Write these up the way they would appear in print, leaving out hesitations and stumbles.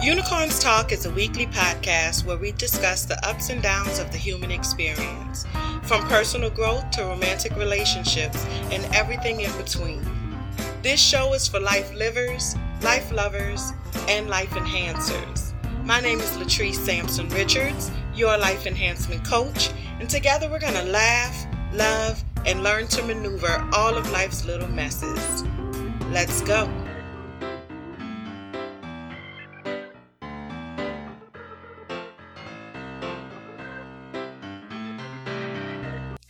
Unicorns Talk is a weekly podcast where we discuss the ups and downs of the human experience, from personal growth to romantic relationships and everything in between. This show is for life livers, life lovers, and life enhancers. My name is Latrice Sampson Richards, your life enhancement coach, and together we're going to laugh, love, and learn to maneuver all of life's little messes. Let's go.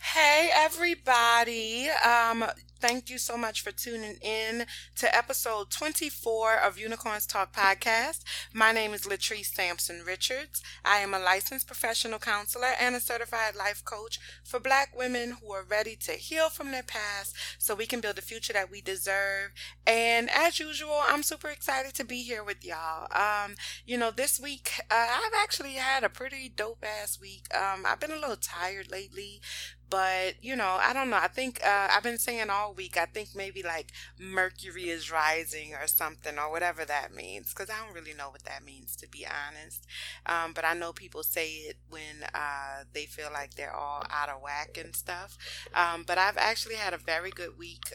Hey everybody, thank you so much for tuning in to episode 24 of Unicorns Talk Podcast. My name is Latrice Sampson Richards. I am a licensed professional counselor and a certified life coach for Black women who are ready to heal from their past so we can build the future that we deserve. And as usual, I'm super excited to be here with y'all. This week, I've actually had a pretty dope ass week. I've been a little tired lately. But, I don't know. I think I've been saying all week, I think maybe like Mercury is rising or something or whatever that means. Because I don't really know what that means, to be honest. But I know people say it when they feel like they're all out of whack and stuff. But I've actually had a very good week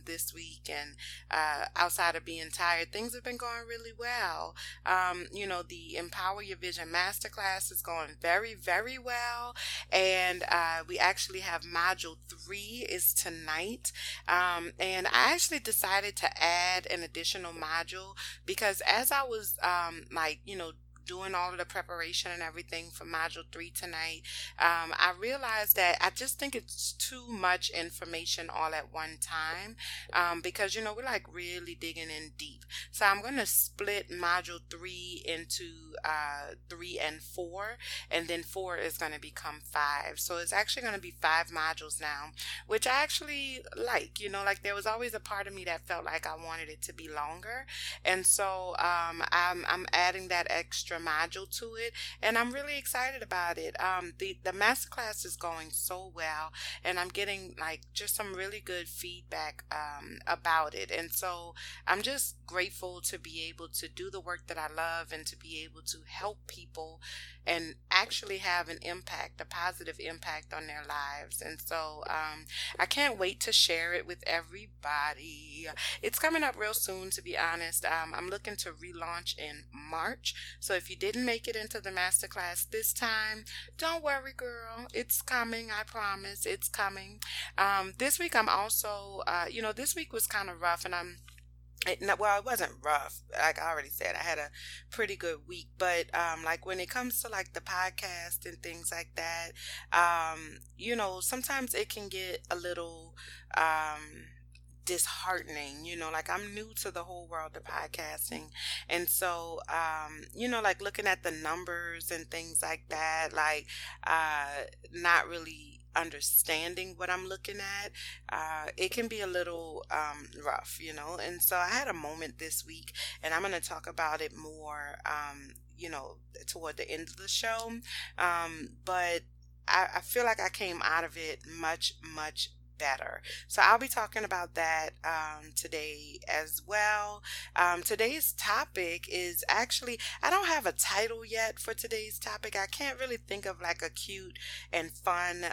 this week. And outside of being tired, things have been going really well. The Empower Your Vision Masterclass is going very, very well. And we actually have module 3 is tonight, and I actually decided to add an additional module because as I was doing all of the preparation and everything for module 3 tonight, I realized that I just think it's too much information all at one time, because we're like really digging in deep. So I'm going to split module 3 into 3 and 4, and then 4 is going to become 5. So it's actually going to be 5 modules now, which I actually like. There was always a part of me that felt like I wanted it to be longer, and so I'm adding that extra module to it, and I'm really excited about it. The masterclass is going so well, and I'm getting just some really good feedback about it, and so I'm just grateful to be able to do the work that I love and to be able to help people and actually have an impact, a positive impact on their lives. And so I can't wait to share it with everybody. It's coming up real soon, to be honest. I'm looking to relaunch in March, so if you didn't make it into the masterclass this time, don't worry, girl. It's coming. I promise. It's coming. This week I'm also, this week was kind of rough, and it wasn't rough. Like I already said, I had a pretty good week, but when it comes to the podcast and things like that, sometimes it can get a little disheartening. I'm new to the whole world of podcasting, and so looking at the numbers and things like that, not really understanding what I'm looking at, it can be a little rough, and so I had a moment this week, and I'm going to talk about it more toward the end of the show, but I feel like I came out of it much better. So I'll be talking about that today as well. Today's topic is actually, I don't have a title yet for today's topic. I can't really think of a cute and fun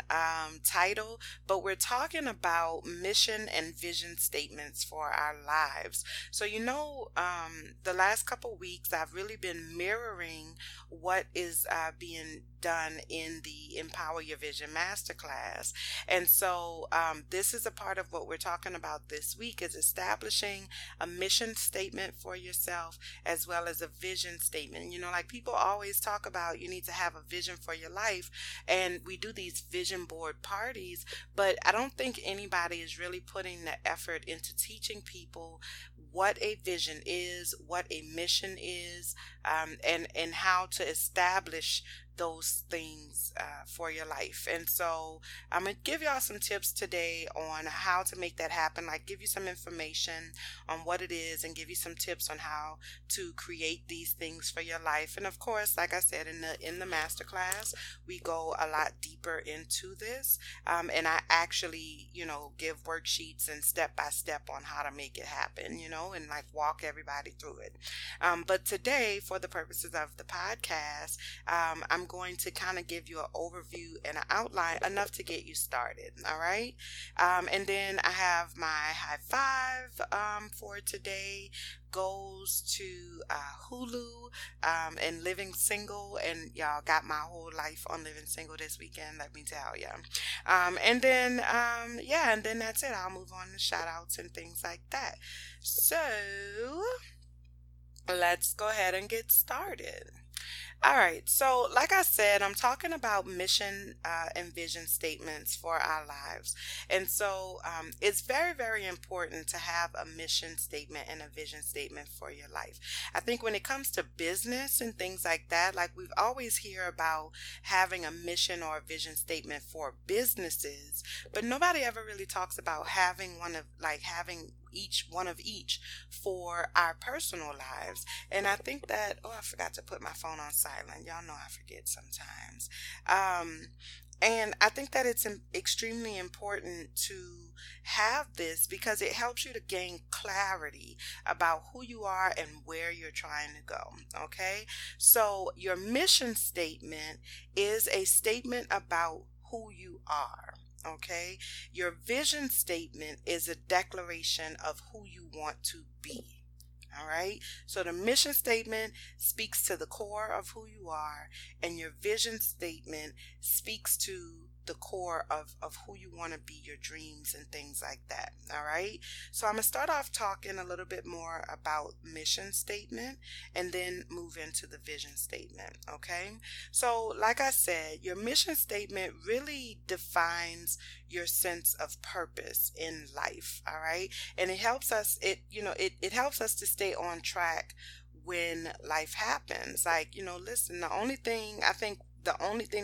title, but we're talking about mission and vision statements for our lives. So the last couple weeks I've really been mirroring what is being done in the Empower Your Vision Masterclass. And so this is a part of what we're talking about this week, is establishing a mission statement for yourself as well as a vision statement. People always talk about you need to have a vision for your life, and we do these vision board parties, but I don't think anybody is really putting the effort into teaching people what a vision is, what a mission is, and how to establish those things for your life. And so I'm going to give y'all some tips today on how to make that happen, like give you some information on what it is and give you some tips on how to create these things for your life. And of course, like I said, in the masterclass, we go a lot deeper into this. And I actually, give worksheets and step by step on how to make it happen, and like walk everybody through it. But today, for the purposes of the podcast, I'm going to kind of give you an overview and an outline enough to get you started. All right. And then I have my high five for today goes to Hulu and Living Single. And y'all got my whole life on Living Single this weekend, let me tell you. And then, and then that's it. I'll move on to shout outs and things like that. So let's go ahead and get started. All right, so like I said, I'm talking about mission and vision statements for our lives. And so it's very, very important to have a mission statement and a vision statement for your life. I think when it comes to business and things like that, like we've always hear about having a mission or a vision statement for businesses, but nobody ever really talks about having having each one of each for our personal lives. And I think that, I forgot to put my phone on silent. Y'all know I forget sometimes. And I think that it's extremely important to have this because it helps you to gain clarity about who you are and where you're trying to go. Okay. So your mission statement is a statement about who you are. Okay. Your vision statement is a declaration of who you want to be. All right. So the mission statement speaks to the core of who you are, and your vision statement speaks to the core of who you want to be, your dreams and things like that. All right. So I'm going to start off talking a little bit more about mission statement and then move into the vision statement. Okay. So like I said, your mission statement really defines your sense of purpose in life. All right. And it helps us, it helps us to stay on track when life happens. Like, listen, the only thing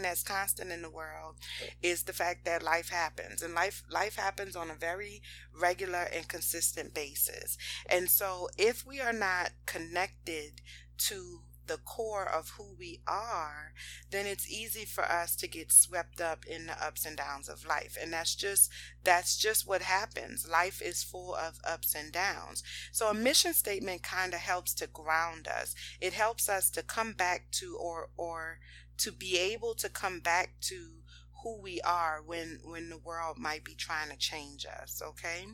that's constant in the world is the fact that life happens, and life happens on a very regular and consistent basis. And so if we are not connected to the core of who we are, then it's easy for us to get swept up in the ups and downs of life. And that's just what happens. Life is full of ups and downs. So a mission statement kind of helps to ground us. It helps us to come back to or to be able to come back to who we are when the world might be trying to change us. Okay.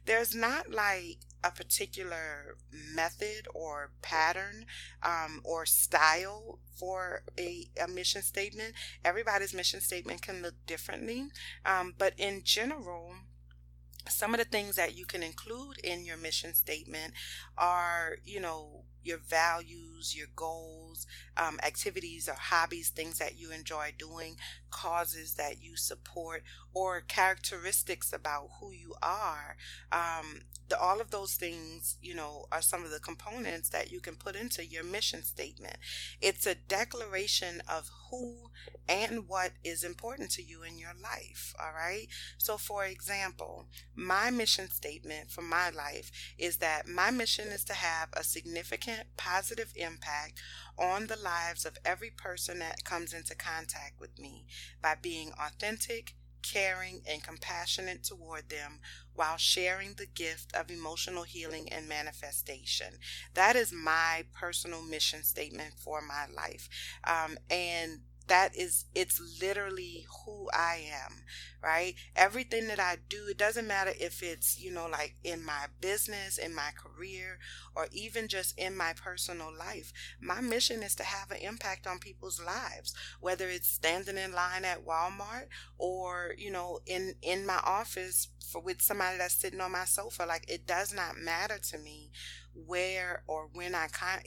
There's not like a particular method or pattern or style for a mission statement. Everybody's mission statement can look differently. But in general, some of the things that you can include in your mission statement are, your values, your goals, activities or hobbies, things that you enjoy doing, causes that you support, or characteristics about who you are. All of those things, are some of the components that you can put into your mission statement. It's a declaration of who and what is important to you in your life. All right. So for example, my mission statement for my life is that my mission is to have a significant positive impact on the lives of every person that comes into contact with me by being authentic, caring, and compassionate toward them while sharing the gift of emotional healing and manifestation. That is my personal mission statement for my life. And it's literally who I am, right? Everything that I do, it doesn't matter if it's, like in my business, in my career, or even just in my personal life. My mission is to have an impact on people's lives, whether it's standing in line at Walmart or, in my office with somebody that's sitting on my sofa. Like, it does not matter to me where or when I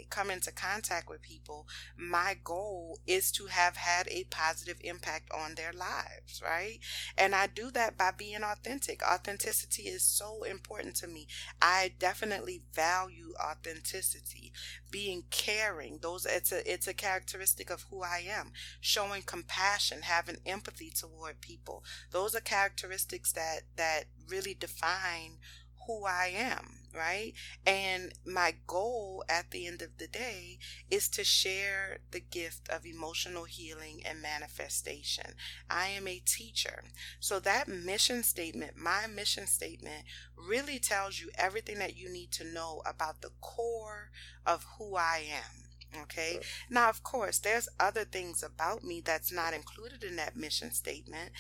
come into contact with people, my goal is to have had a positive impact on their lives, right? And I do that by being authentic. Authenticity is so important to me. I definitely value authenticity, being caring. Those it's a characteristic of who I am. Showing compassion, having empathy toward people. Those are characteristics that really define who I am, right? And my goal at the end of the day is to share the gift of emotional healing and manifestation. I am a teacher. So that mission statement, my mission statement, really tells you everything that you need to know about the core of who I am. Okay. Now, of course, there's other things about me that's not included in that mission statement,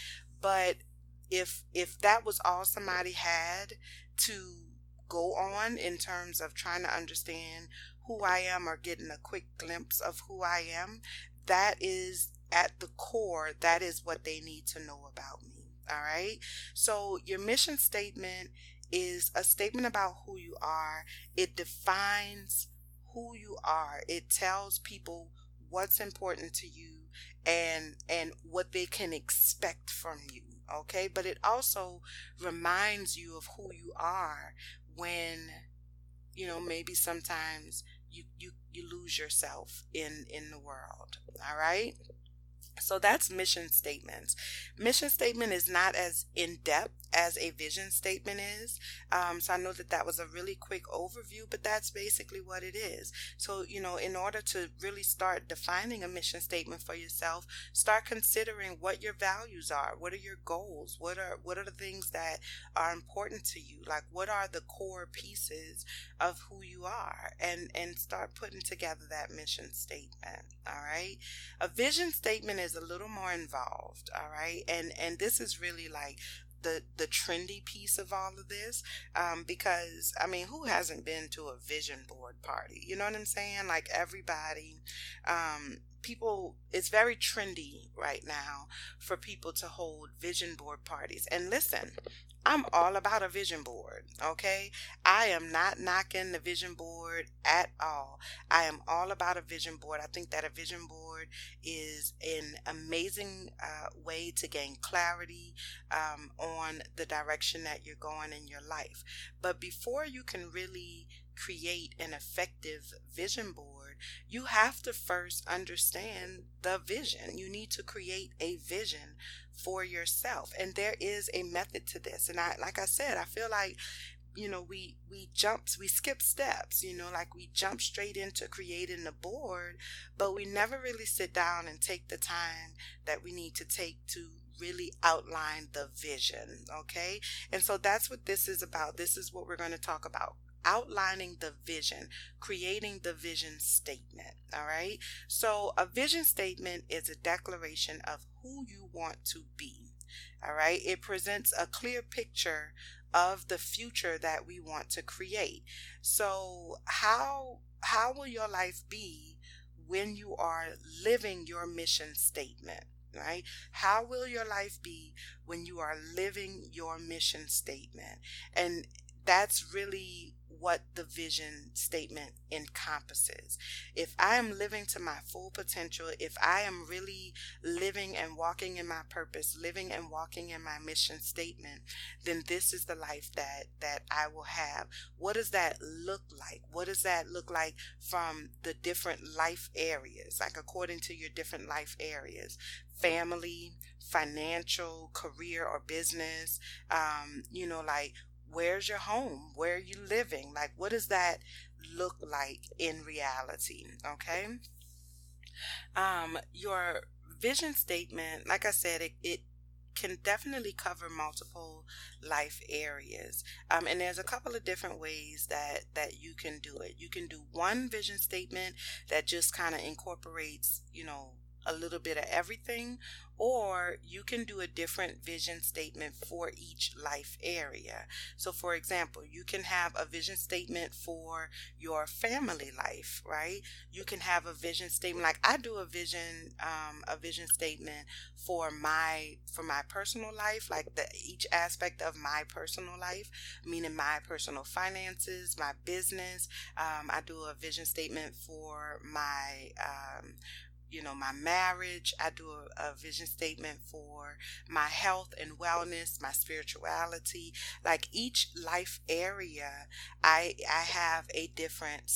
but if that was all somebody had to go on in terms of trying to understand who I am or getting a quick glimpse of who I am, that is at the core, that is what they need to know about me. All right. So your mission statement is a statement about who you are. It defines who you are. It tells people what's important to you and what they can expect from you. Okay, but it also reminds you of who you are when maybe sometimes you lose yourself in the world. All right. So that's mission statements. Mission statement is not as in depth as a vision statement is. So I know that was a really quick overview, but that's basically what it is. So, in order to really start defining a mission statement for yourself, start considering what your values are. What are your goals? What are the things that are important to you? Like, what are the core pieces of who you are? And start putting together that mission statement. All right. A vision statement is a little more involved. All right. And this is really like the trendy piece of all of this, because I mean, who hasn't been to a vision board party? You know what I'm saying? Like everybody, people, it's very trendy right now for people to hold vision board parties. And listen, I'm all about a vision board, okay? I am not knocking the vision board at all. I am all about a vision board. I think that a vision board is an amazing way to gain clarity on the direction that you're going in your life. But before you can really create an effective vision board, you have to first understand the vision. You need to create a vision for yourself. And there is a method to this. And like I said, I feel like, we skip steps, like we jump straight into creating the board, but we never really sit down and take the time that we need to take to really outline the vision. Okay. And so that's what this is about. This is what we're going to talk about. Outlining the vision, creating the vision statement. All right. So a vision statement is a declaration of who you want to be. All right. It presents a clear picture of the future that we want to create. So how will your life be when you are living your mission statement? Right? How will your life be when you are living your mission statement? And that's really what the vision statement encompasses. If I am living to my full potential, if I am really living and walking in my purpose, living and walking in my mission statement, then this is the life that I will have. What does that look like? What does that look like from the different life areas, like according to your different life areas? Family, financial, career, or business, like, where's your home? Where are you living? Like, what does that look like in reality? Okay. Your vision statement, like I said, it can definitely cover multiple life areas. And there's a couple of different ways that you can do it. You can do one vision statement that just kind of incorporates, a little bit of everything, or you can do a different vision statement for each life area. So, for example, you can have a vision statement for your family life, right? You can have a vision statement, like I do a vision statement for my personal life, like each aspect of my personal life, meaning my personal finances, my business. I do a vision statement for my marriage. I do a vision statement for my health and wellness, my spirituality. Like each life area, I have a different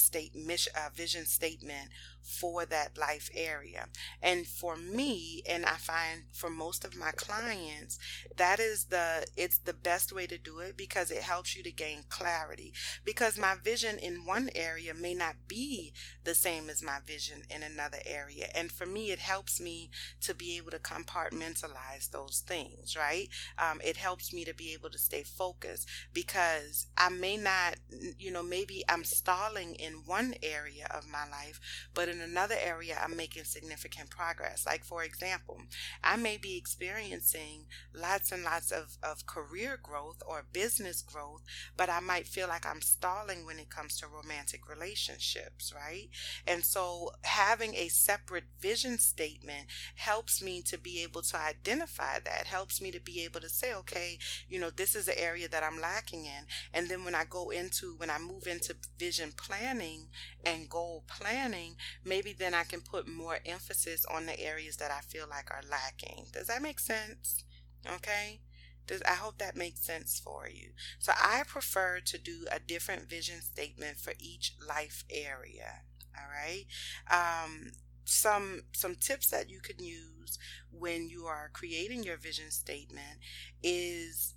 vision statement for that life area. And for me, and I find for most of my clients, it's the best way to do it because it helps you to gain clarity. Because my vision in one area may not be the same as my vision in another area. And for me, it helps me to be able to compartmentalize those things, right? It helps me to be able to stay focused because I may not, maybe I'm stalling in one area of my life, but in another area, I'm making significant progress. Like, for example, I may be experiencing lots and lots of career growth or business growth, but I might feel like I'm stalling when it comes to romantic relationships, right? And so having a separate vision statement helps me to be able to identify that, helps me to be able to say, okay, this is the area that I'm lacking in. And then when I move into vision planning and goal planning, maybe then I can put more emphasis on the areas that I feel like are lacking. Does that make sense? Okay. I hope that makes sense for you. So I prefer to do a different vision statement for each life area. All right. Some tips that you can use when you are creating your vision statement is,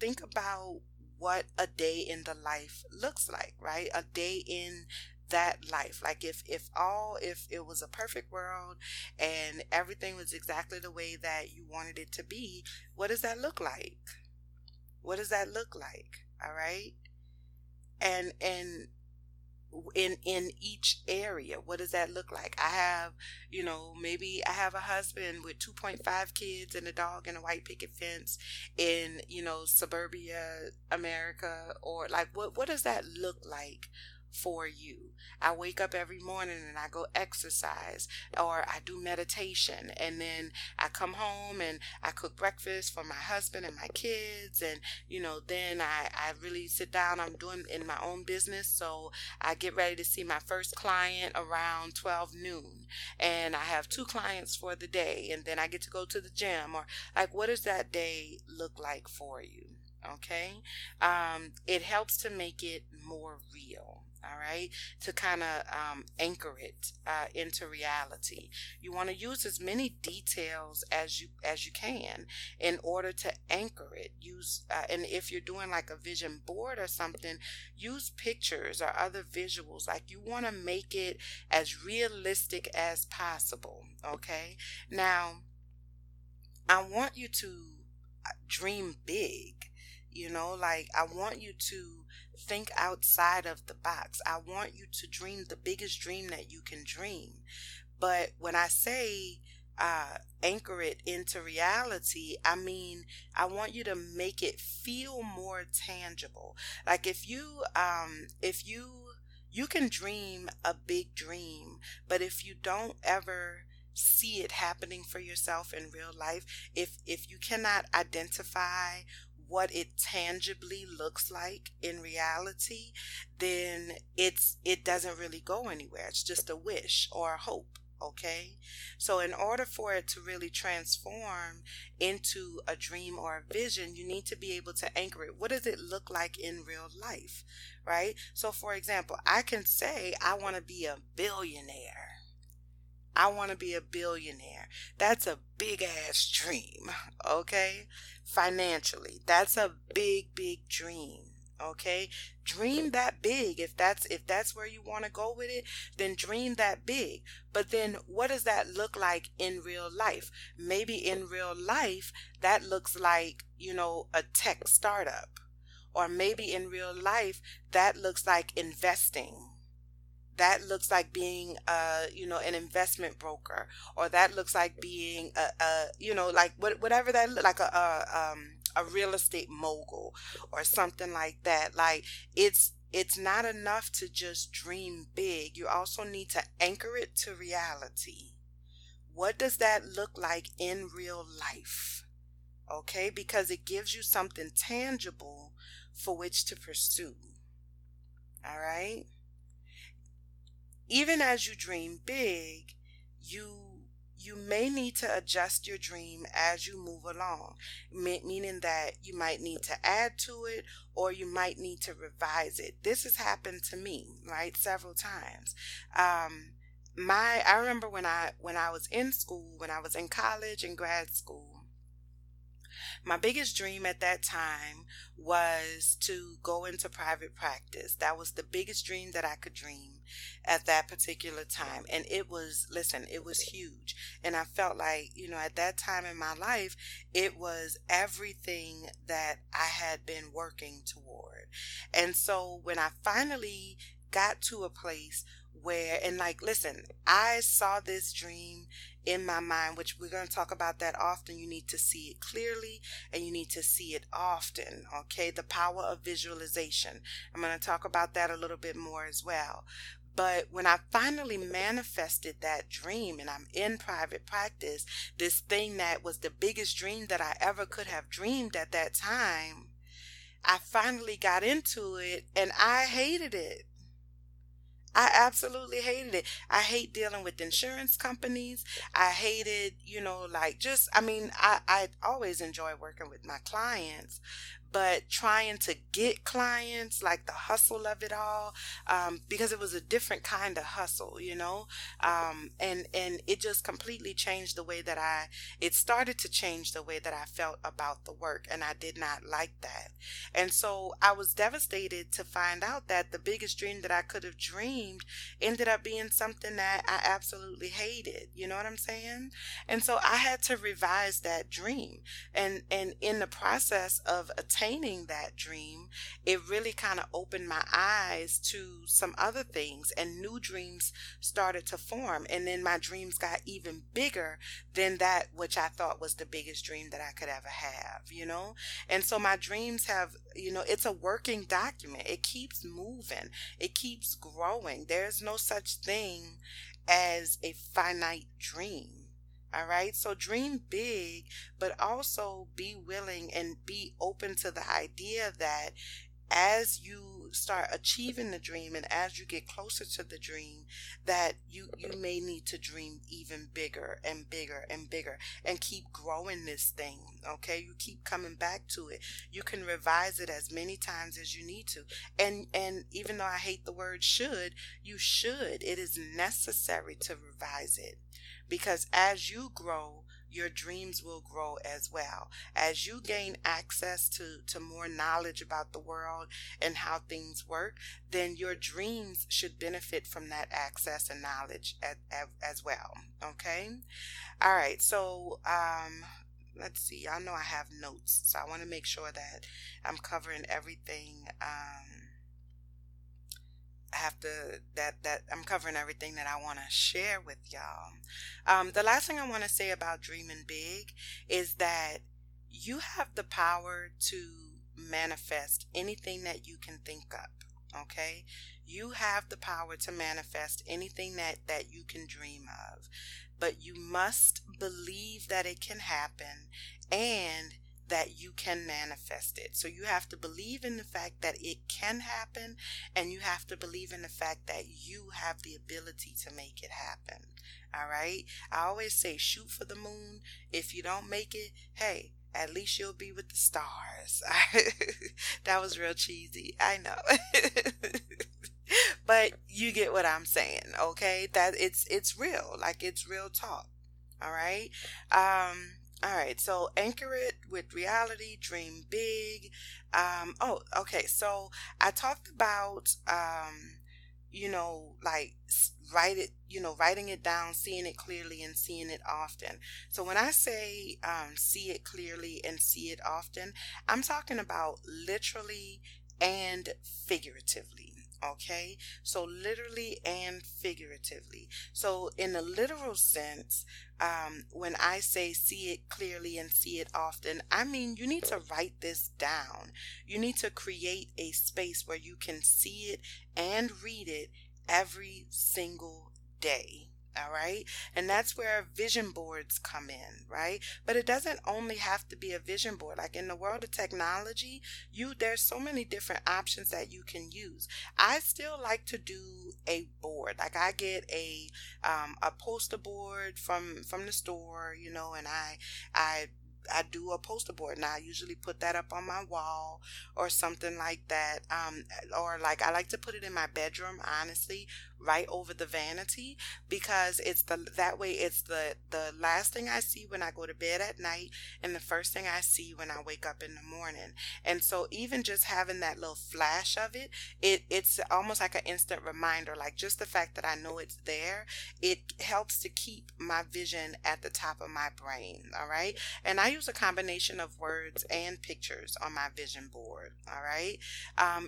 think about what a day in the life looks like, right? A day in that life. Like if it was a perfect world and everything was exactly the way that you wanted it to be, what does that look like? What does that look like? All right. And in each area, what does that look like? I have, maybe I have a husband with 2.5 kids and a dog and a white picket fence in, suburbia America, or like what does that look like for you? I wake up every morning and I go exercise, or I do meditation, and then I come home and I cook breakfast for my husband and my kids, and then I really sit down. I'm doing in my own business, so I get ready to see my first client around 12 noon, and I have 2 clients for the day, and then I get to go to the gym. Or like, what does that day look like for you? Okay. It helps to make it more real. All right, to kind of anchor it into reality. You want to use as many details as you can in order to anchor it. And if you're doing like a vision board or something, use pictures or other visuals. Like, you want to make it as realistic as possible. Okay, now I want you to dream big. Like, I want you to think outside of the box. I want you to dream the biggest dream that you can dream. But when I say anchor it into reality, I mean, I want you to make it feel more tangible. Like, if you can dream a big dream, but if you don't ever see it happening for yourself in real life, if you cannot identify what it tangibly looks like in reality, then it doesn't really go anywhere. It's just a wish or a hope. Okay, so in order for it to really transform into a dream or a vision, you need to be able to anchor it. What does it look like in real life, right? So, for example, I can say I want to be a billionaire. I want to be a billionaire. That's a big ass dream, okay? Financially, that's a big, big dream. Okay, dream that big. If that's where you want to go with it, then dream that big. But then what does that look like in real life? Maybe in real life that looks like, a tech startup. Or maybe in real life that looks like investing. that looks like being an investment broker, or that looks like being like whatever that look like, a real estate mogul or something like that. Like, it's not enough to just dream big. You also need to anchor it to reality. What does that look like in real life? Okay, because it gives you something tangible for which to pursue. All right. Even as you dream big, you may need to adjust your dream as you move along, meaning that you might need to add to it, or you might need to revise it. This has happened to me, right, several times. I remember when I was in school, when I was in college and grad school, my biggest dream at that time was to go into private practice. That was the biggest dream that I could dream at that particular time. And listen, it was huge. And I felt like, at that time in my life, it was everything that I had been working toward. And so when I finally got to a place where, and like, listen, I saw this dream in my mind, which we're going to talk about that often. You need to see it clearly and you need to see it often. Okay. The power of visualization. I'm going to talk about that a little bit more as well. But when I finally manifested that dream and I'm in private practice, this thing that was the biggest dream that I ever could have dreamed at that time, I finally got into it and I hated it. I absolutely hated it. I hate dealing with insurance companies. I hated, I always enjoy working with my clients, but trying to get clients, like the hustle of it all, because it was a different kind of hustle, and it just completely changed the way that it started to change the way that I felt about the work, and I did not like that. And so I was devastated to find out that the biggest dream that I could have dreamed ended up being something that I absolutely hated. You know what I'm saying? And so I had to revise that dream. And in the process of attaining that dream, it really kind of opened my eyes to some other things, and new dreams started to form. And then my dreams got even bigger than that which I thought was the biggest dream that I could ever have. And so my dreams have, it's a working document. It keeps moving. It keeps growing. There's no such thing as a finite dream. All right. So dream big, but also be willing and be open to the idea that as you start achieving the dream and as you get closer to the dream, that you may need to dream even bigger and bigger and bigger and keep growing this thing. Okay. You keep coming back to it. You can revise it as many times as you need to. And even though I hate the word should, you should. It is necessary to revise it, because as you grow, your dreams will grow as well. As you gain access to more knowledge about the world and how things work, then your dreams should benefit from that access and knowledge as well. Okay? All right. So, let's see. I know I have notes, so I want to make sure that I'm covering everything. I have to that I'm covering everything that I want to share with y'all. The last thing I want to say about dreaming big is that you have the power to manifest anything that you can think up. Okay, you have the power to manifest anything that you can dream of, but you must believe that it can happen and that you can manifest it. So you have to believe in the fact that it can happen, and you have to believe in the fact that you have the ability to make it happen. All right. I always say shoot for the moon. If you don't make it, hey, at least you'll be with the stars. That was real cheesy. I know. But you get what I'm saying, okay? That it's real. Like, it's real talk. All right. All right, so anchor it with reality, dream big. Okay. So I talked about, like writing it down, seeing it clearly, and seeing it often. So when I say see it clearly and see it often, I'm talking about literally and figuratively. Okay, so literally and figuratively. So, in a literal sense, when I say see it clearly and see it often, I mean you need to write this down. You need to create a space where you can see it and read it every single day. All right. And that's where vision boards come in, right? But it doesn't only have to be a vision board. Like in the world of technology, there's so many different options that you can use. I still like to do a board. Like I get a poster board from the store, and I I do a poster board, and I usually put that up on my wall or something like that. Or like I like to put it in my bedroom, honestly, right over the vanity, because that way it's the last thing I see when I go to bed at night and the first thing I see when I wake up in the morning. And so even just having that little flash of it's almost like an instant reminder. Like just the fact that I know it's there, it helps to keep my vision at the top of my brain. All right. And I use a combination of words and pictures on my vision board. All right.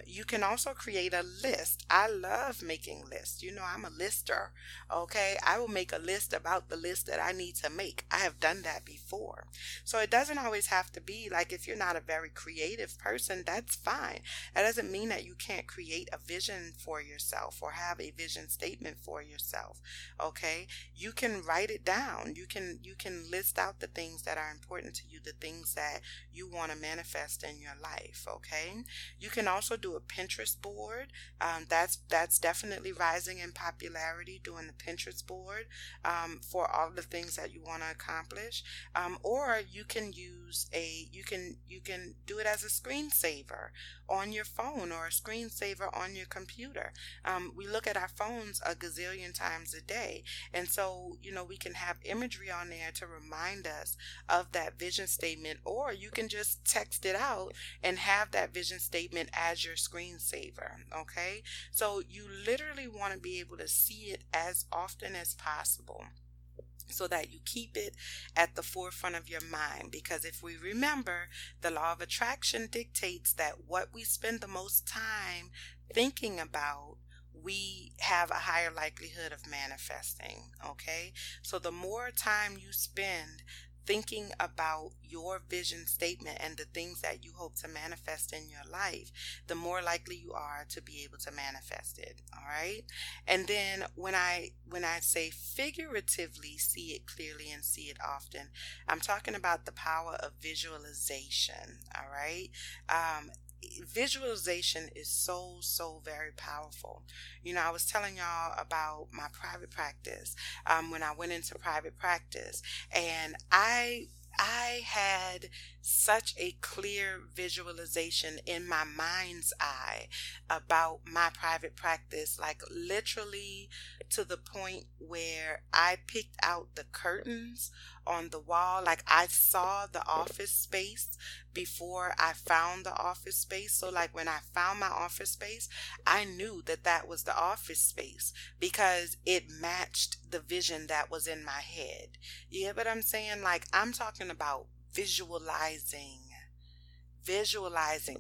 You can also create a list. I love making lists. I'm a lister. Okay. I will make a list about the list that I need to make. I have done that before. So it doesn't always have to be like, if you're not a very creative person, that's fine. That doesn't mean that you can't create a vision for yourself or have a vision statement for yourself. Okay. You can write it down. You can list out the things that are important to you, the things that you want to manifest in your life. Okay. You can also do a Pinterest board. That's definitely rising in popularity, doing the Pinterest board for all the things that you want to accomplish. Or you can you can do it as a screensaver on your phone or a screensaver on your computer. We look at our phones a gazillion times a day, and so we can have imagery on there to remind us of that vision statement, or you can just text it out and have that vision statement as your screensaver. Okay, so you literally want to be able to see it as often as possible, so that you keep it at the forefront of your mind. Because if we remember, the law of attraction dictates that what we spend the most time thinking about, we have a higher likelihood of manifesting. Okay, so the more time you spend thinking about your vision statement and the things that you hope to manifest in your life, the more likely you are to be able to manifest it. All right. And then when I say figuratively see it clearly and see it often, I'm talking about the power of visualization. All right. Visualization is so very powerful. I was telling y'all about my private practice, when I went into private practice, and I had such a clear visualization in my mind's eye about my private practice, like literally to the point where I picked out the curtains on the wall. Like I saw the office space before I found the office space. So like when I found my office space, I knew that that was the office space because it matched the vision that was in my head. You get what I'm saying? Like I'm talking about visualizing,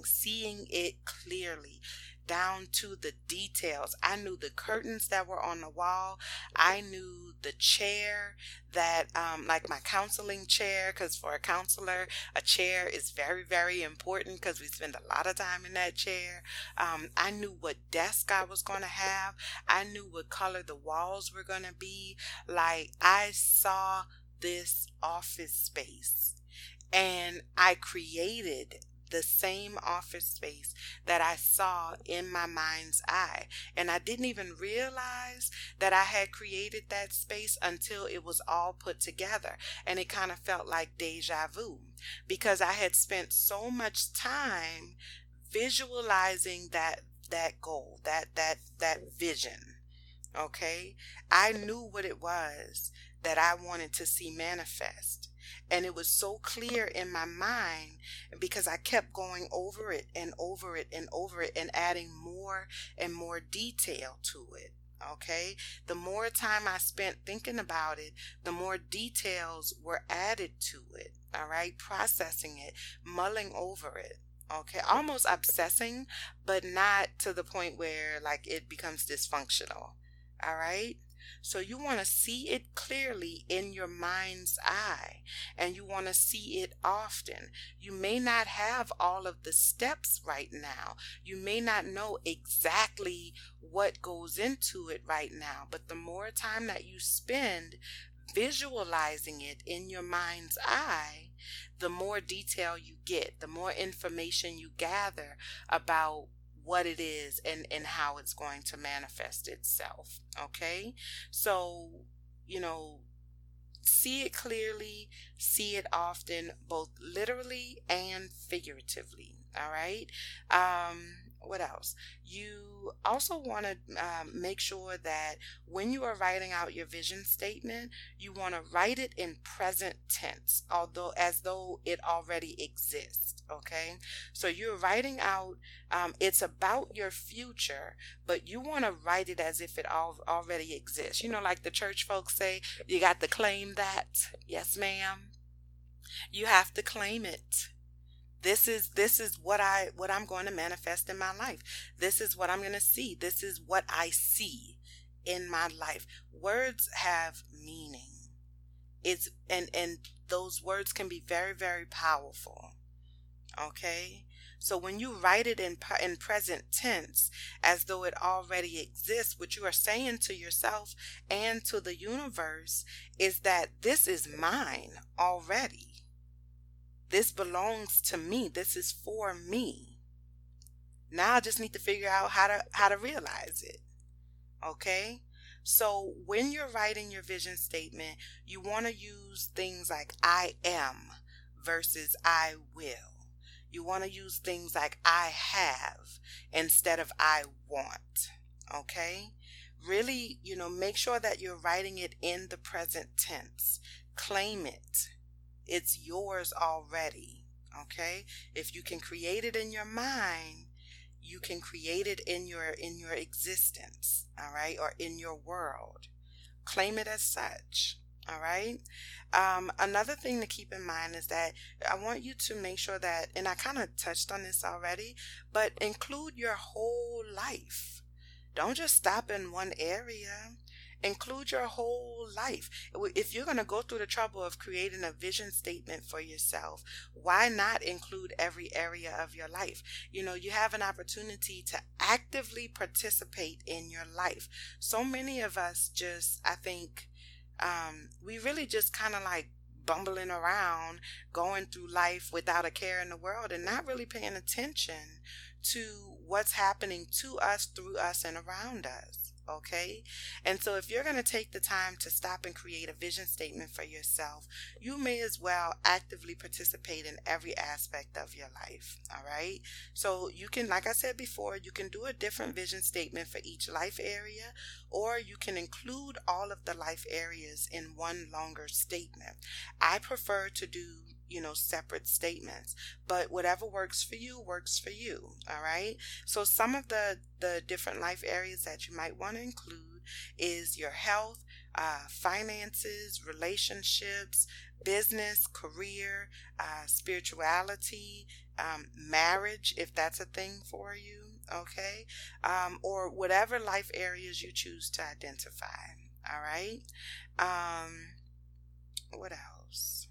seeing it clearly down to the details. I knew the curtains that were on the wall. I knew the chair that, like my counseling chair, because for a counselor, a chair is very important because we spend a lot of time in that chair. I knew what desk I was going to have. I knew what color the walls were going to be. Like I saw this office space, and I created the same office space that I saw in my mind's eye. And I didn't even realize that I had created that space until it was all put together. And it kind of felt like deja vu because I had spent so much time visualizing that goal, that vision. Okay? I knew what it was that I wanted to see manifest. And it was so clear in my mind because I kept going over it and over it and over it and adding more and more detail to it. Okay. The more time I spent thinking about it, the more details were added to it. All right. Processing it, mulling over it. Okay, almost obsessing, but not to the point where like it becomes dysfunctional. All right. So you want to see it clearly in your mind's eye, and you want to see it often. You may not have all of the steps right now. You may not know exactly what goes into it right now, but the more time that you spend visualizing it in your mind's eye, the more detail you get, the more information you gather about what it is and how it's going to manifest itself. Okay? So, you know, see it clearly, see it often, both literally and figuratively. All right. What else? You also want to make sure that when you are writing out your vision statement, you want to write it in present tense, although as though it already exists. Okay. So you're writing out, it's about your future, but you want to write it as if it already exists. You know, like the church folks say, you got to claim that. Yes, ma'am. You have to claim it. This is what I'm going to manifest in my life. This is what I'm going to see. This is what I see in my life. Words have meaning. It's and those words can be very, very powerful. Okay? So when you write it in present tense as though it already exists, what you are saying to yourself and to the universe is that this is mine already. This belongs to me. This is for me. Now I just need to figure out how to realize it. Okay? So when you're writing your vision statement, you want to use things like I am versus I will. You want to use things like I have instead of I want. Okay? Really, make sure that you're writing it in the present tense. Claim it. It's yours already. Okay? If you can create it in your mind, you can create it in your existence, all right, or in your world. Claim it as such. All right. Another thing to keep in mind is that I want you to make sure that, and I kind of touched on this already, but include your whole life. Don't just stop in one area. Include your whole life. If you're going to go through the trouble of creating a vision statement for yourself, why not include every area of your life? You have an opportunity to actively participate in your life. So many of us I think, we really just kind of like bumbling around, going through life without a care in the world and not really paying attention to what's happening to us, through us, and around us. Okay? And so if you're going to take the time to stop and create a vision statement for yourself, you may as well actively participate in every aspect of your life. All right? So you can, like I said before, you can do a different vision statement for each life area, or you can include all of the life areas in one longer statement. I prefer to do separate statements, but whatever works for you works for you. All right. So some of the different life areas that you might want to include is your health, finances, relationships, business, career, spirituality, marriage, if that's a thing for you. Okay. Or whatever life areas you choose to identify. All right. What else?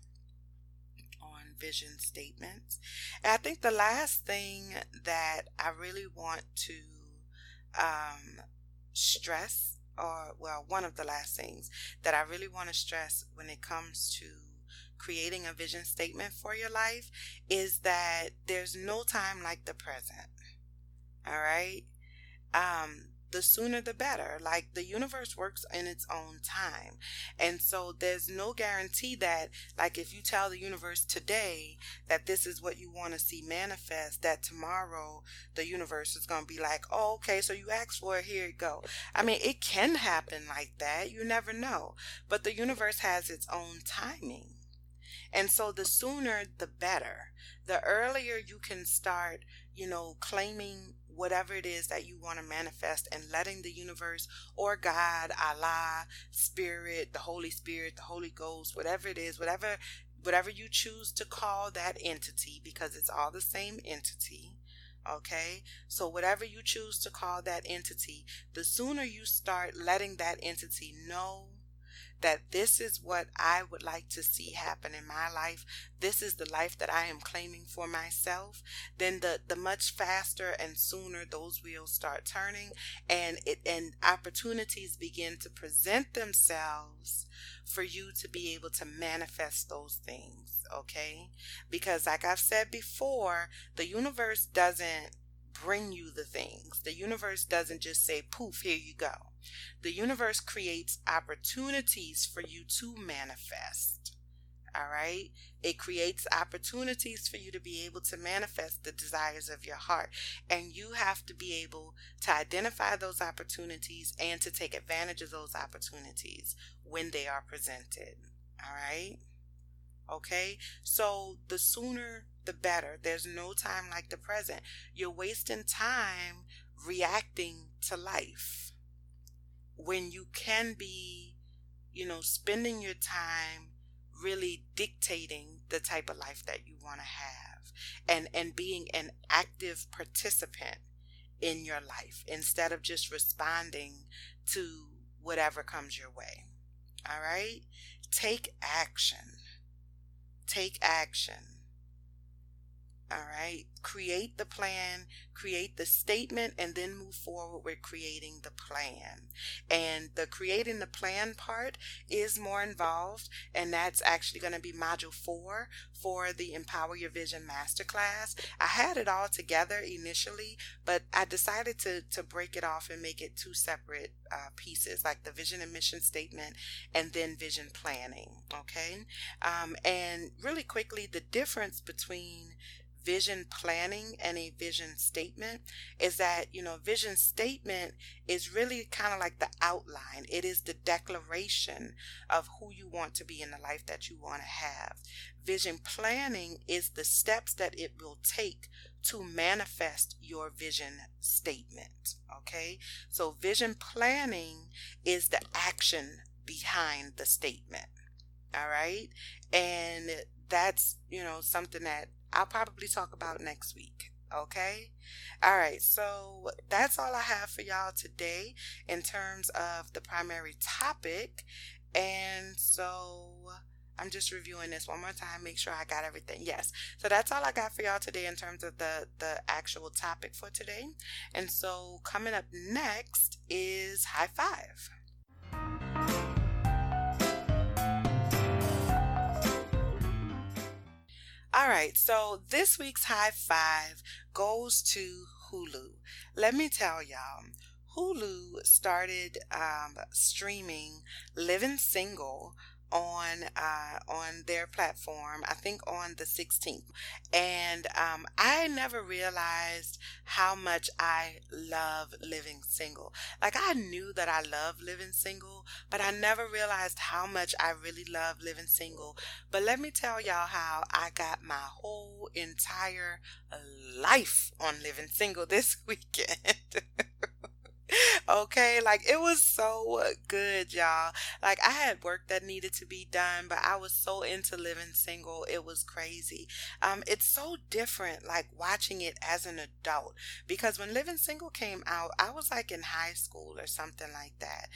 Vision statements. And I think the last thing that I really want to stress, one of the last things that I really want to stress when it comes to creating a vision statement for your life is that there's no time like the present. All right? The sooner the better. Like, the universe works in its own time. And so there's no guarantee that, like, if you tell the universe today that this is what you want to see manifest, that tomorrow the universe is going to be like, oh, okay, so you asked for it, here you go. I mean, it can happen like that. You never know. But the universe has its own timing. And so the sooner the better. The earlier you can start, claiming whatever it is that you want to manifest and letting the universe or God, Allah, Spirit, the Holy Ghost, whatever it is, whatever whatever you choose to call that entity, because it's all the same entity. Okay, so whatever you choose to call that entity, the sooner you start letting that entity know that this is what I would like to see happen in my life, this is the life that I am claiming for myself, then the much faster and sooner those wheels start turning, and opportunities begin to present themselves for you to be able to manifest those things. Okay, because like I've said before, the universe doesn't bring you the things. The universe doesn't just say, poof, here you go. The universe creates opportunities for you to manifest. All right. It creates opportunities for you to be able to manifest the desires of your heart. And you have to be able to identify those opportunities and to take advantage of those opportunities when they are presented. All right. Okay, so the sooner the better. There's no time like the present. You're wasting time reacting to life when you can be, spending your time really dictating the type of life that you want to have, and being an active participant in your life instead of just responding to whatever comes your way. All right, take action. Take action. All right. Create the plan, create the statement, and then move forward with creating the plan. And the creating the plan part is more involved, and that's actually going to be module 4 for the Empower Your Vision Masterclass. I had it all together initially, but I decided to break it off and make it 2 separate pieces, like the vision and mission statement and then vision planning. Okay. And really quickly, the difference between vision planning and a vision statement is that, vision statement is really kind of like the outline. It is the declaration of who you want to be in the life that you want to have. Vision planning is the steps that it will take to manifest your vision statement. Okay, so vision planning is the action behind the statement. All right, and that's something that I'll probably talk about next week. Okay. All right. So that's all I have for y'all today in terms of the primary topic. And so I'm just reviewing this one more time, make sure I got everything. Yes. So that's all I got for y'all today in terms of the actual topic for today. And so coming up next is high five. All right, so this week's high five goes to Hulu. Let me tell y'all, Hulu started streaming Living Single on their platform, I think on the 16th. And I never realized how much I love Living Single. Like, I knew that I love Living Single, but I never realized how much I really love Living Single. But let me tell y'all how I got my whole entire life on Living Single this weekend. Okay, like it was so good, y'all. Like, I had work that needed to be done, but I was so into Living Single, it was crazy. It's so different, like watching it as an adult, because when Living Single came out, I was like in high school or something like that.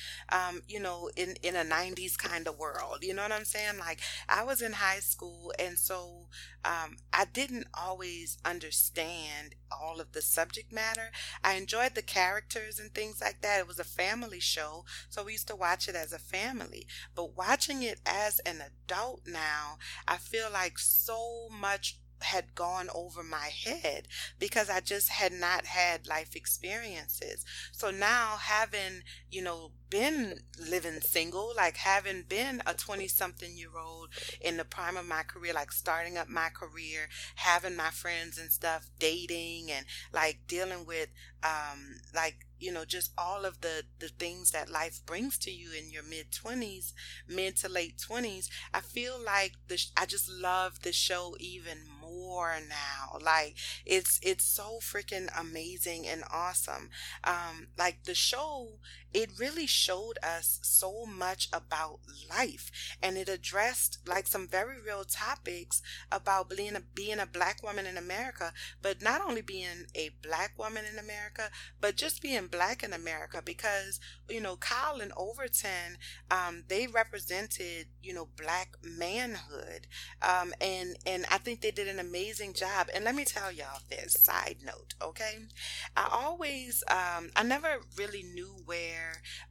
In a 90s kind of world, you know what I'm saying? Like, I was in high school, and so I didn't always understand all of the subject matter. I enjoyed the characters and things like that. It was a family show, so we used to watch it as a family. But watching it as an adult now, I feel like so much had gone over my head because I just had not had life experiences. So now, having, been living single, like having been a 20-something-year-old in the prime of my career, like starting up my career, having my friends and stuff, dating, and like dealing with just all of the things that life brings to you in your mid to late 20s, I feel like I just love the show even more adore now. Like it's so freaking amazing and awesome. Like the show, it really showed us so much about life, and it addressed like some very real topics about being a black woman in America, but not only being a black woman in America, but just being black in America, because Kyle and Overton, they represented black manhood, and I think they did an amazing job. And let me tell y'all this side note, okay? I never really knew where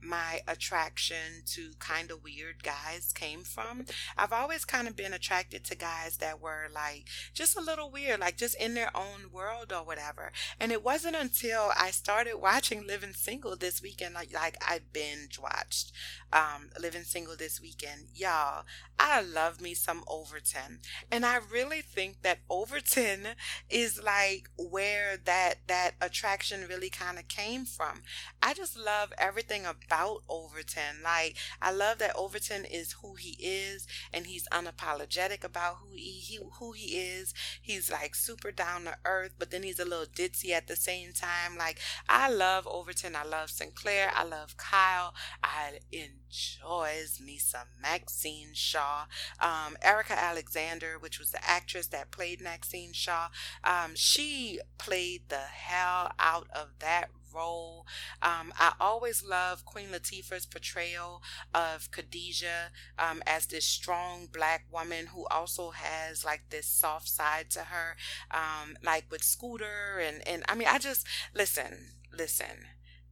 my attraction to kind of weird guys came from. I've always kind of been attracted to guys that were like just a little weird, like just in their own world or whatever. And it wasn't until I started watching Living Single this weekend, like I binge watched Living Single this weekend. Y'all, I love me some Overton. And I really think that Overton is like where that attraction really kind of came from. I just love everything about Overton. Like I love that Overton is who he is, and he's unapologetic about who he is. He's like super down to earth, but then he's a little ditzy at the same time. Like I love Overton. I love Sinclair. I love Kyle. I enjoys me some Maxine Shaw. Erica Alexander, which was the actress that played Maxine Shaw, she played the hell out of that role. I always love Queen Latifah's portrayal of Khadijah, as this strong black woman who also has like this soft side to her, like with Scooter, and I mean, I just listen.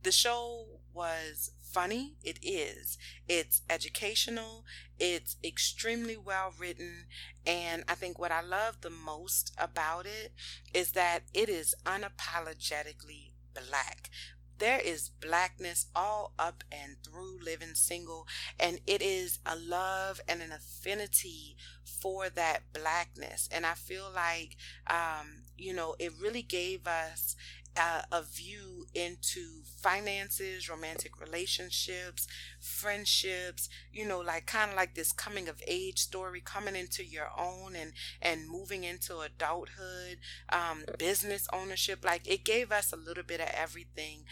The show was funny. It is. It's educational. It's extremely well written. And I think what I love the most about it is that it is unapologetically black. There is blackness all up and through Living Single, and it is a love and an affinity for that blackness. And I feel like, it really gave us a view into finances, romantic relationships, friendships, like kind of like this coming of age story, coming into your own and moving into adulthood, business ownership. Like it gave us a little bit of everything.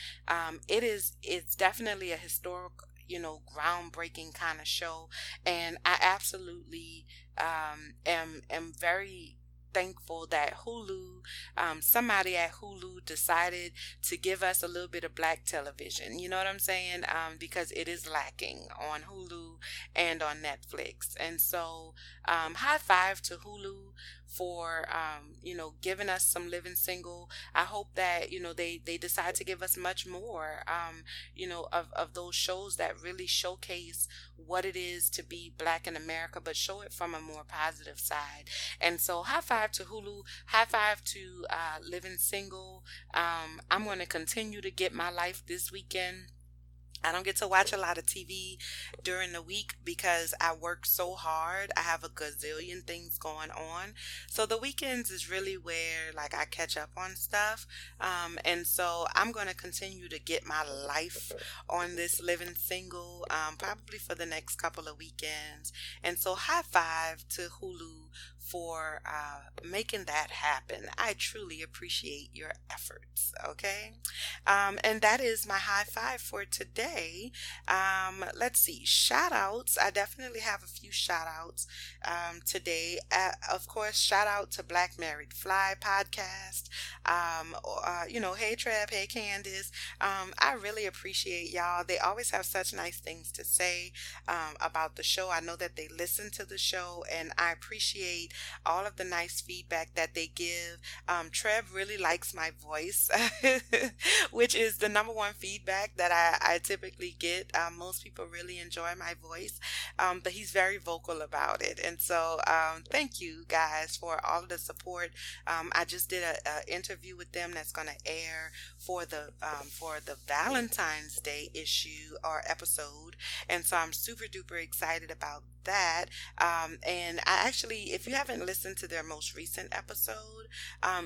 It's definitely a historic, groundbreaking kind of show, and I absolutely am very thankful that Hulu, somebody at Hulu decided to give us a little bit of black television. You know what I'm saying? Because it is lacking on Hulu and on Netflix. And so, high five to Hulu for, giving us some Living Single. I hope that, they decide to give us much more, of those shows that really showcase what it is to be black in America, but show it from a more positive side. And so high five to Hulu, high five to Living Single. I'm going to continue to get my life this weekend. I don't get to watch a lot of TV during the week because I work so hard. I have a gazillion things going on. So the weekends is really where like I catch up on stuff. And so I'm going to continue to get my life on this Living Single, probably for the next couple of weekends. And so high five to Hulu for making that happen. I truly appreciate your efforts. Okay. And that is my high five for today. Let's see. Shout outs. I definitely have a few shout outs today. Of course, shout out to Black Married Fly podcast. Hey Trev, hey Candace. I really appreciate y'all. They always have such nice things to say about the show. I know that they listen to the show, and I appreciate all of the nice feedback that they give. Trev really likes my voice, which is the number one feedback that I typically get. Most people really enjoy my voice, but he's very vocal about it. And so thank you guys for all of the support. I just did an interview with them that's going to air for the Valentine's Day issue or episode, and so I'm super duper excited about that. And I actually, if you haven't listened to their most recent episode,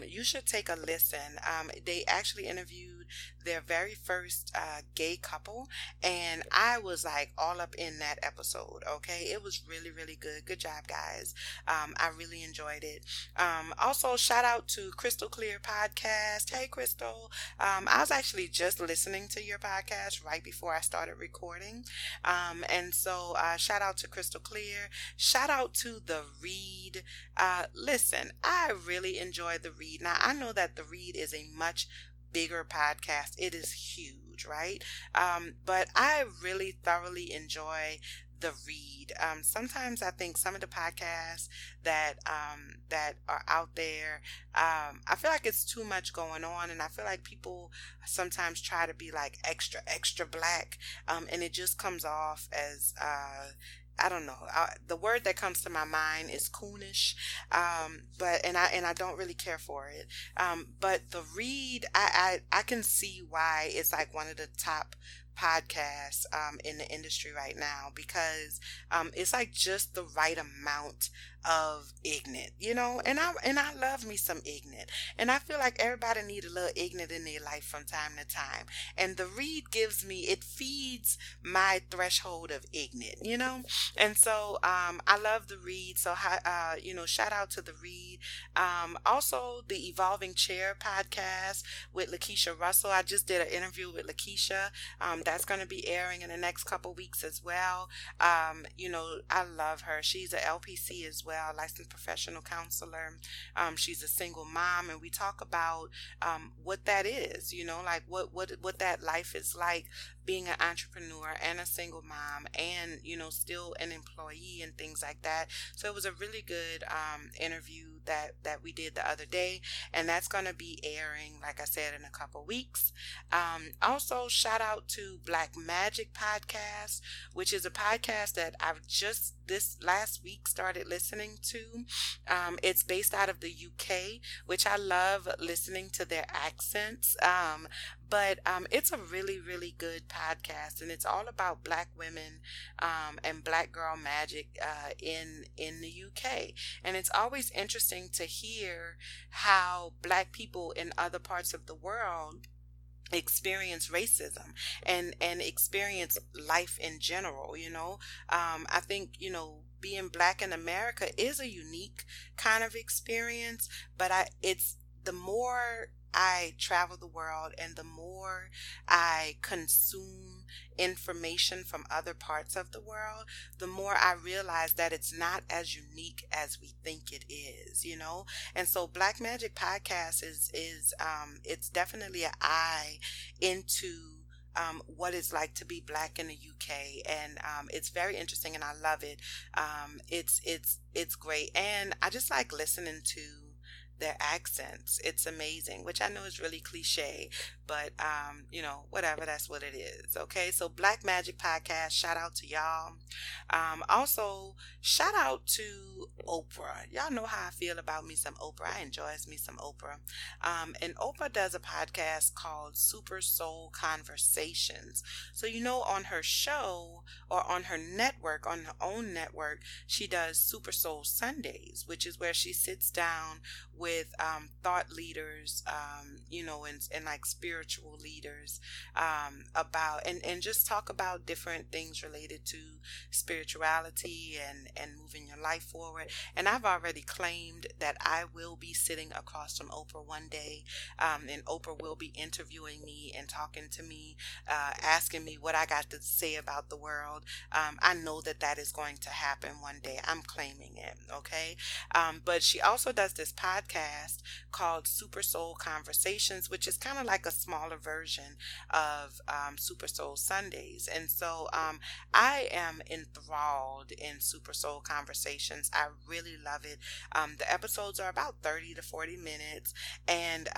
you should take a listen. They actually interviewed interviewed their very first gay couple, and I was like all up in that episode. Okay, it was really, really good. Good job, guys. I really enjoyed it. Also, shout out to Crystal Clear Podcast. Hey, Crystal. I was actually just listening to your podcast right before I started recording. And so, shout out to Crystal Clear. Shout out to The Read. Listen, I really enjoy The Read. Now, I know that The Read is a much bigger podcast. It is huge, right? But I really thoroughly enjoy The Read. Sometimes I think some of the podcasts that are out there, I feel like it's too much going on, and I feel like people sometimes try to be like extra extra black, and it just comes off as I don't know. The word that comes to my mind is coonish, but and I don't really care for it. But The Read, I can see why it's like one of the top podcasts in the industry right now, because it's like just the right amount of ignorant, and I love me some ignorant, and I feel like everybody need a little ignorant in their life from time to time, and The Read it feeds my threshold of ignorant. And so I love The Read. So shout out to The Read. Also the Evolving Chair podcast with Lakeisha Russell. I just did an interview with Lakeisha. That's going to be airing in the next couple weeks as well. I love her. She's a LPC as well, licensed professional counselor. She's a single mom, and we talk about what that is, like what that life is like, being an entrepreneur and a single mom, and still an employee and things like that. So it was a really good interview that we did the other day, and that's going to be airing, like I said, in a couple weeks. Also, shout out to Black Magic Podcast, which is a podcast that I've just this last week started listening to. It's based out of the UK, which I love listening to their accents. But it's a really, really good podcast, and it's all about Black women and Black girl magic in the UK. And it's always interesting to hear how Black people in other parts of the world experience racism and experience life in general. I think being Black in America is a unique kind of experience, but it's the more I travel the world and the more I consume information from other parts of the world, the more I realize that it's not as unique as we think it is. And so Black Magic Podcast is it's definitely an eye into what it's like to be Black in the UK, and it's very interesting, and I love it. It's great, and I just like listening to their accents. It's amazing, which I know is really cliche, but whatever, that's what it is. Okay, so Black Magic Podcast, shout out to y'all. Also, shout out to Oprah. Y'all know how I feel about me some Oprah. I enjoy me some Oprah. And Oprah does a podcast called Super Soul Conversations. So on her show, or on her network, on her own network, she does Super Soul Sundays, which is where she sits down with thought leaders, and like spiritual leaders, about and just talk about different things related to spirituality and moving your life forward. And I've already claimed that I will be sitting across from Oprah one day, and Oprah will be interviewing me and talking to me, asking me what I got to say about the world. I know that is going to happen one day. I'm claiming it. Okay. But she also does this podcast called Super Soul Conversations, which is kind of like a smaller version of Super Soul Sundays. And so I am enthralled in Super Soul Conversations. I really love it. The episodes are about 30 to 40 minutes, and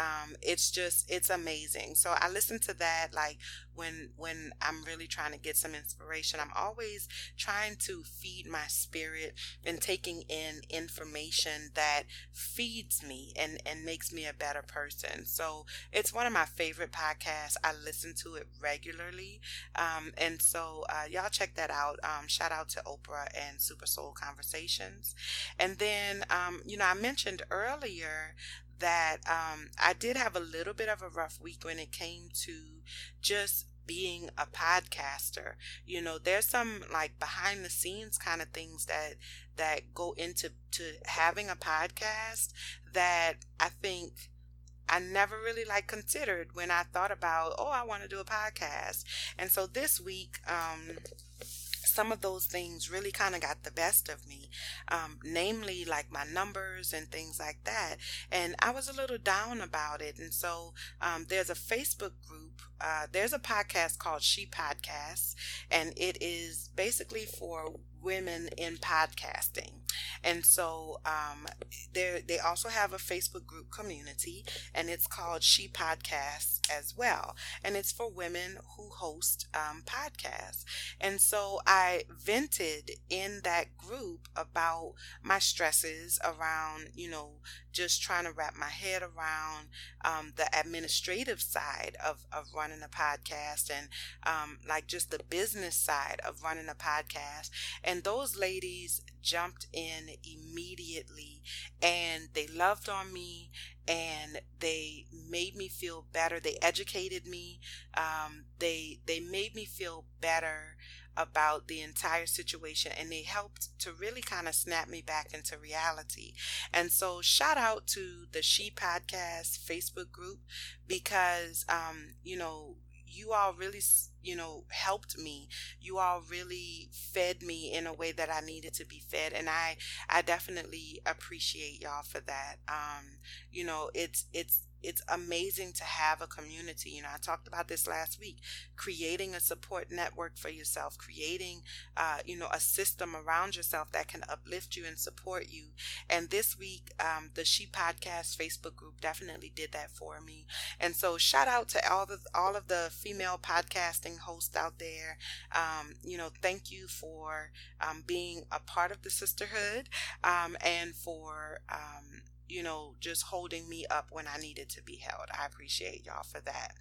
it's amazing. So I listen to that like when I'm really trying to get some inspiration. I'm always trying to feed my spirit and taking in information that feeds me and makes me a better person. So it's one of my favorite podcasts. I listen to it regularly. And so y'all check that out. Shout out to Oprah and Super Soul Conversations. And then, I mentioned earlier that I did have a little bit of a rough week when it came to just being a podcaster. There's some like behind the scenes kind of things that go into having a podcast that I think I never really like considered when I thought about, oh, I want to do a podcast. And so this week, some of those things really kind of got the best of me, namely like my numbers and things like that. And I was a little down about it. And so there's a Facebook group. There's a podcast called She Podcasts, and it is basically for women in podcasting. And so they also have a Facebook group community, and it's called She Podcasts as well. And it's for women who host podcasts. And so I vented in that group about my stresses around, just trying to wrap my head around the administrative side of running a podcast, and like just the business side of running a podcast. And those ladies jumped in immediately, and they loved on me, and they made me feel better. They educated me. They made me feel better about the entire situation, and they helped to really kind of snap me back into reality. And so shout out to the She Podcast Facebook group, because you all really helped me. You all really fed me in a way that I needed to be fed, and I definitely appreciate y'all for that. It's amazing to have a community. I talked about this last week, creating a support network for yourself, creating, a system around yourself that can uplift you and support you. And this week, the She Podcast Facebook group definitely did that for me. And so shout out to all of the female podcasting hosts out there. Thank you for being a part of the sisterhood, and for just holding me up when I needed to be held. I appreciate y'all for that.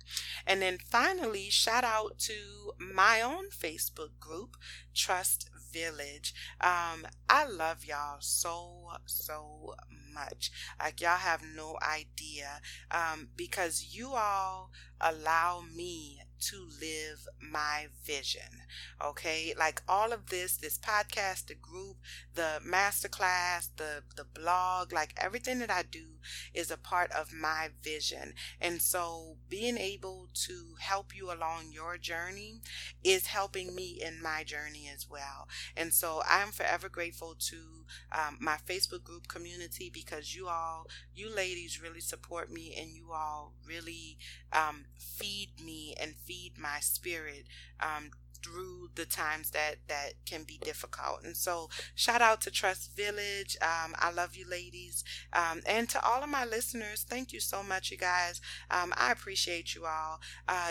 And then finally, shout out to my own Facebook group, Trust Village. I love y'all so much. Like, y'all have no idea, because you all allow me to live my vision. Okay, like all of this podcast, the group, the masterclass, the blog, like everything that I do is a part of my vision. And so being able to help you along your journey is helping me in my journey as well. And so I'm forever grateful to my Facebook group community, because you ladies really support me, and you all really feed me and feed my spirit through the times that can be difficult. And so shout out to Trust Village. I love you ladies. And to all of my listeners, thank you so much, you guys. I appreciate you all.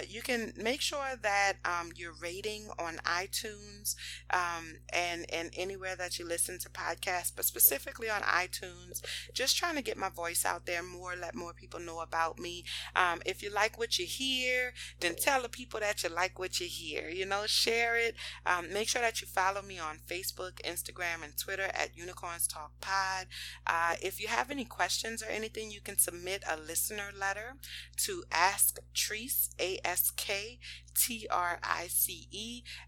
You can make sure that you're rating on iTunes, and anywhere that you listen to podcasts, but specifically on iTunes. Just trying to get my voice out there more, let more people know about me. If you like what you hear, then tell the people that you like what you hear. Share it. Make sure that you follow me on Facebook, Instagram, and Twitter at Unicorns Talk Pod. If you have any questions or anything, you can submit a listener letter to AskTrice, AskTrice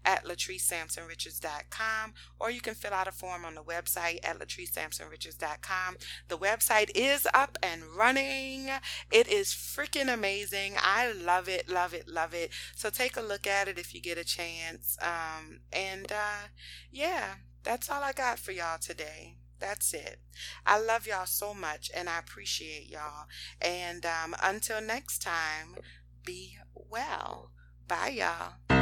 at LatriceSampsonRichards.com, or you can fill out a form on the website at LatriceSampsonRichards.com. The website is up and running. It is freaking amazing. I love it, love it, love it. So take a look at it if you get a chance. Yeah, that's all I got for y'all today. That's it. I love y'all so much, and I appreciate y'all. And until next time, be well. Bye, y'all.